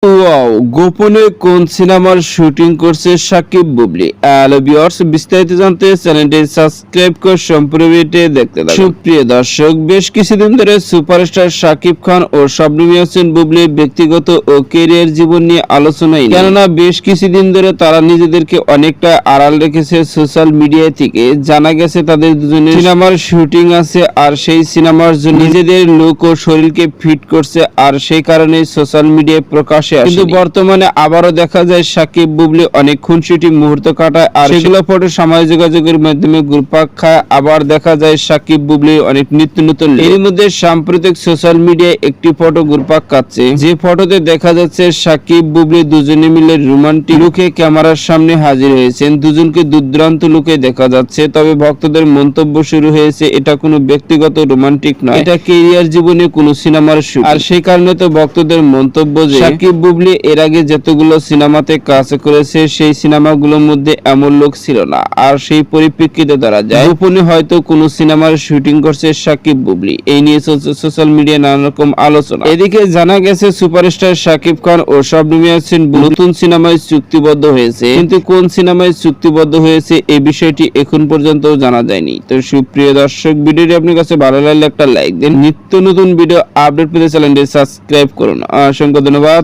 Wow! গোপনে কোন সিনেমার শুটিং করছে সাকিব বুবলি? হ্যালো ভিউয়ার্স, বিস্তারিত জানতে চ্যানেলটি সাবস্ক্রাইব করে সম্পূর্ণ ভিডিওটি দেখতে থাকুন। সুপ্রিয় দর্শক, বেশ কিছুদিন ধরে সুপারস্টার সাকিব খান ও শবনম ইয়াসমিন বুবলির ব্যক্তিগত ও ক্যারিয়ার জীবন নিয়ে আলোচনাই নেই। কেননা বেশ কিছুদিন ধরে তারা নিজেদেরকে অনেকটা আড়াল রেখেছে সোশ্যাল মিডিয়া থেকে। জানা গেছে তাদের দুজনের সিনেমার শুটিং আছে, আর সেই সিনেমার জন্য নিজেদের লুক ও শরীরকে ফিট করছে, আর সেই কারণে সোশ্যাল মিডিয়ায় প্রকাশ। কিন্তু বর্তমানে আবারও দেখা যায় সাকিব বুবলি অনেক খুনসুটি মুহূর্ত কাটায়, আর সেগুলো ফটো সামাজিক যোগাযোগের মাধ্যমে ঘুরপাক খায়। আবার দেখা যায় সাকিব বুবলি অনেক নিত্য নতুন। এর মধ্যে সাম্প্রতিক সোশ্যাল মিডিয়ায় একটি ফটো ঘুরপাক খাচ্ছে, যে ফটোতে দেখা যাচ্ছে সাকিব বুবলি দুজনে মিলে রোমান্টিক লুকে ক্যামেরার সামনে হাজির হয়েছেন। দুজনকে দুর্দান্ত লুকে দেখা যাচ্ছে। তবে ভক্তদের মন্তব্য শুরু হয়েছে, এটা কোনো ব্যক্তিগত রোমান্টিক নয়, এটা ক্যারিয়ার জীবনে কোনো সিনেমার শুট। আর সেই কারণে তো ভক্তদের মন্তব্য যে সাকিব বুবলি এর আগে যতগুলো সিনেমাতে কাজ করেছে সেই সিনেমাগুলোর মধ্যে এমন লোক ছিল না। আর সেই পরিপ্রেক্ষিতে ধরা যায় গোপনে হয়তো কোনো সিনেমার শুটিং করছে সাকিব বুবলি। এই নিয়ে চলছে সোশ্যাল মিডিয়ায় নানা রকম আলোচনা। এদিকে জানা গেছে সুপারস্টার সাকিব খান ও শবনম ইয়াসমিন নতুন সিনেমায় চুক্তিবদ্ধ হয়েছে, কিন্তু কোন সিনেমায় চুক্তিবদ্ধ হয়েছে এই বিষয়টি এখন পর্যন্ত জানা যায়নি। তো সুপ্রিয় দর্শক, ভিডিওটি আপনার কাছে ভালো লাগলে একটা লাইক দিন। নিত্য নতুন ভিডিও আপডেট পেতে চ্যানেলটি সাবস্ক্রাইব করুন। অসংখ্য ধন্যবাদ।